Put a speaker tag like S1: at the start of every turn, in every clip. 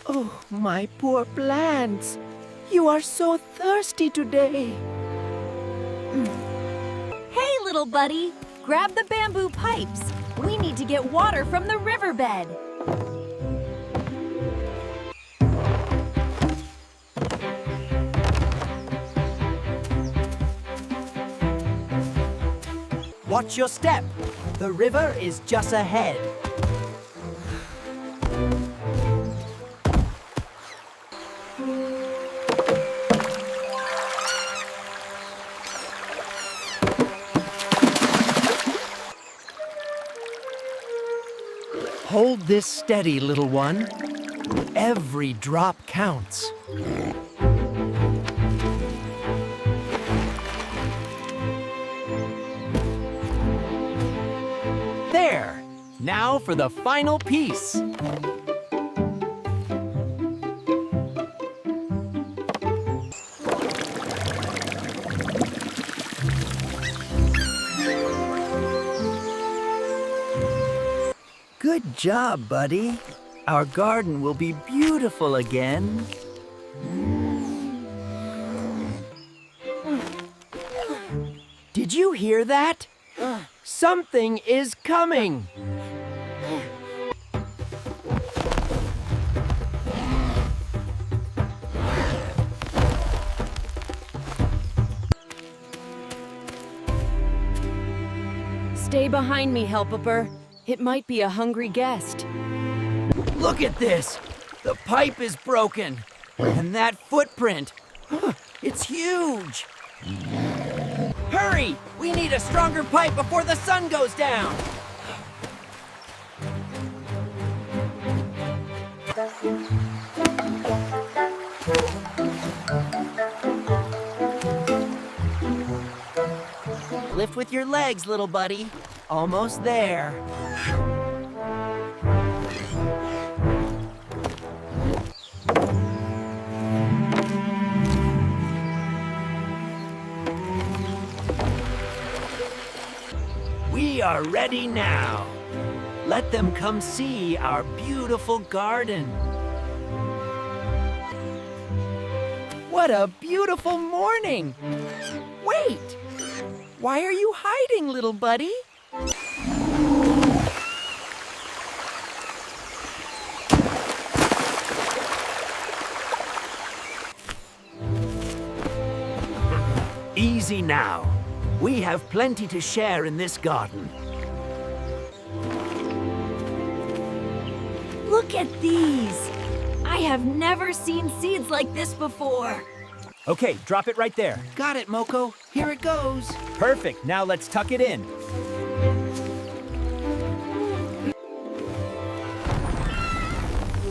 S1: Oh, my poor plants. You are so thirsty today.
S2: Hey, little buddy, grab the bamboo pipes. We need to get water from the riverbed.
S1: Watch your step. The river is just ahead. Hold this steady, little one. Every drop counts. There! Now for the final piece. Good job, buddy. Our garden will be beautiful again. Did you hear that? Something is coming.
S2: Stay behind me, Helpapa. It might be a hungry guest.
S1: Look at this! The pipe is broken. And that footprint. It's huge. Hurry! We need a stronger pipe before the sun goes down. Lift with your legs, little buddy. Almost there. We are ready now. Let them come see our beautiful garden. What a beautiful morning! Wait! Why are you hiding, little buddy? Easy now. We have plenty to share in this garden.
S2: Look at these! I have never seen seeds like this before.
S3: Okay, drop it right there.
S1: Got it, Moko. Here it goes.
S3: Perfect. Now let's tuck it in.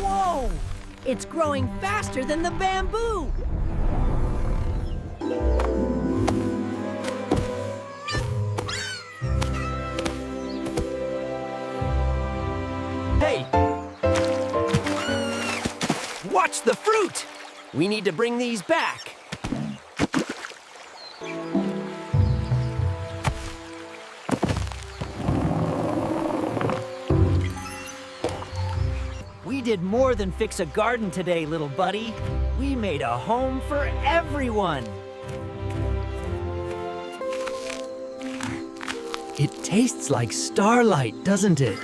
S1: Whoa! It's growing faster than the bamboo. Hey! Watch the fruit! We need to bring these back. We did more than fix a garden today, little buddy. We made a home for everyone. It tastes like starlight, doesn't it?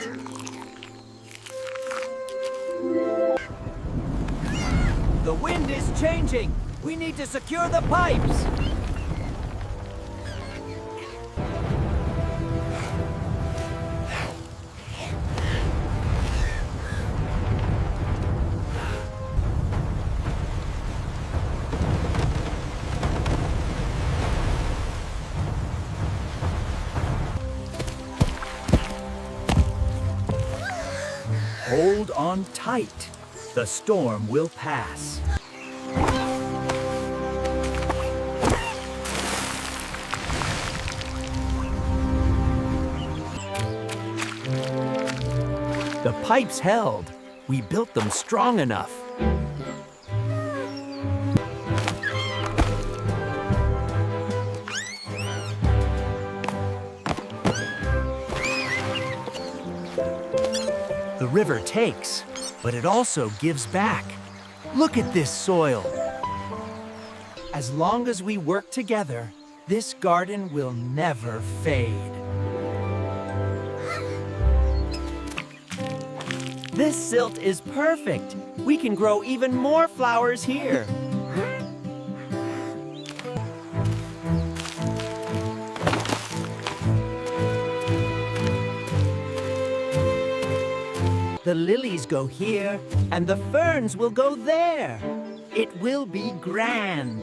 S1: The wind is changing. We need to secure the pipes.
S3: Hold on tight. The storm will pass.
S1: The pipes held. We built them strong enough. The river takes, but it also gives back. Look at this soil. As long as we work together, this garden will never fade. This silt is perfect. We can grow even more flowers here. The lilies go here, and the ferns will go there. It will be grand.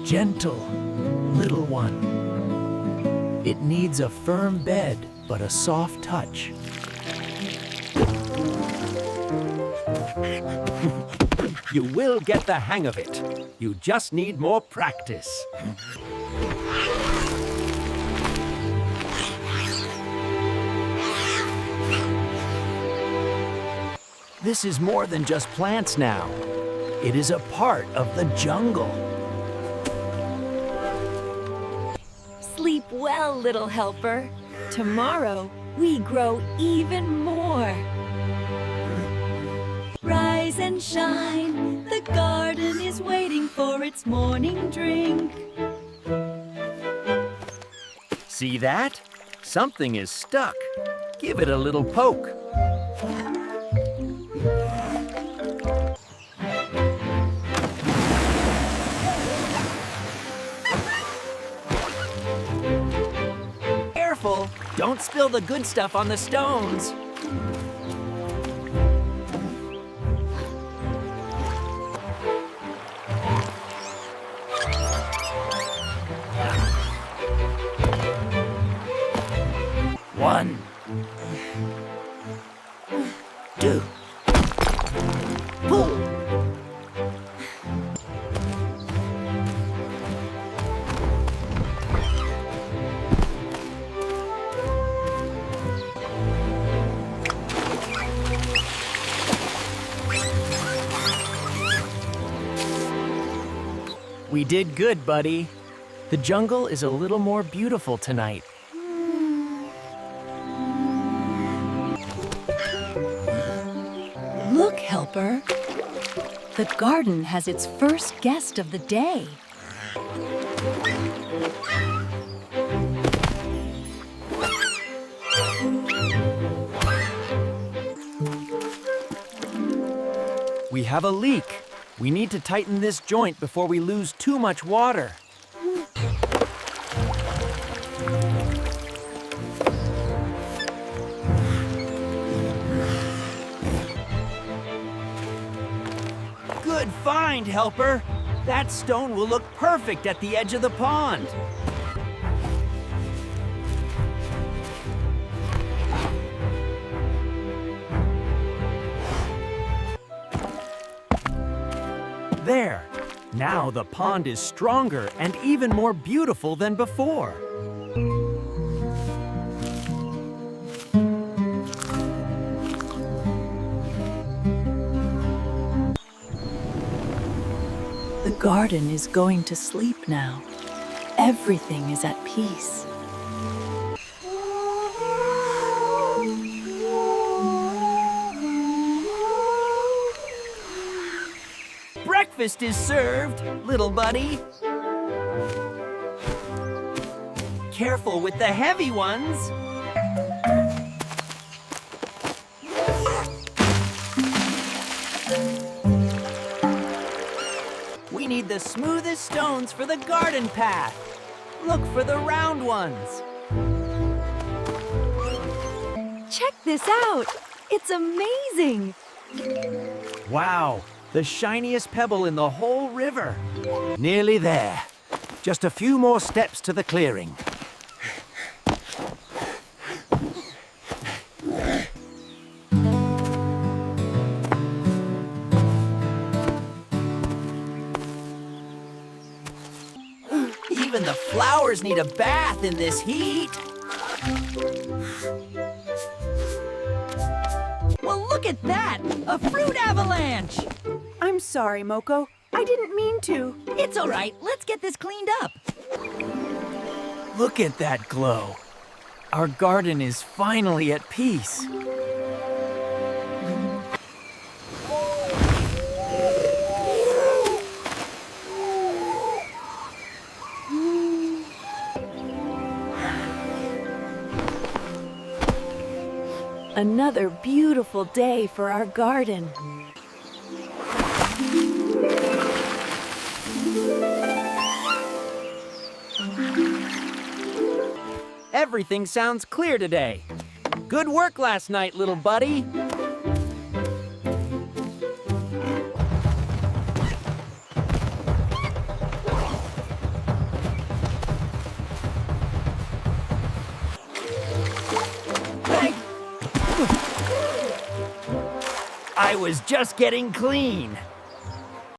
S1: Gentle, little one. It needs a firm bed, but a soft touch. You will get the hang of it. You just need more practice. This is more than just plants now. It is a part of the jungle.
S2: Sleep well, little helper. Tomorrow, we grow even more. Rise and shine, the garden is waiting for its morning drink.
S1: See that? Something is stuck. Give it a little poke. Careful! Don't spill the good stuff on the stones. One, two, pull. We did good, buddy. The jungle is a little more beautiful tonight.
S2: Look, helper. The garden has its first guest of the day.
S1: We have a leak. We need to tighten this joint before we lose too much water. Good find, helper. That stone will look perfect at the edge of the pond. There. Now the pond is stronger and even more beautiful than before.
S2: The garden is going to sleep now. Everything is at peace.
S1: Breakfast is served, little buddy. Careful with the heavy ones. We need the smoothest stones for the garden path. Look for the round ones.
S2: Check this out! It's amazing!
S1: Wow, the shiniest pebble in the whole river. Nearly there. Just a few more steps to the clearing. Even the flowers need a bath in this heat. Well, look at that! A fruit avalanche!
S4: I'm sorry, Moko. I didn't mean to.
S1: It's all right. Let's get this cleaned up. Look at that glow. Our garden is finally at peace.
S2: Another beautiful day for our garden.
S1: Everything sounds clear today. Good work last night, little buddy. I was just getting clean.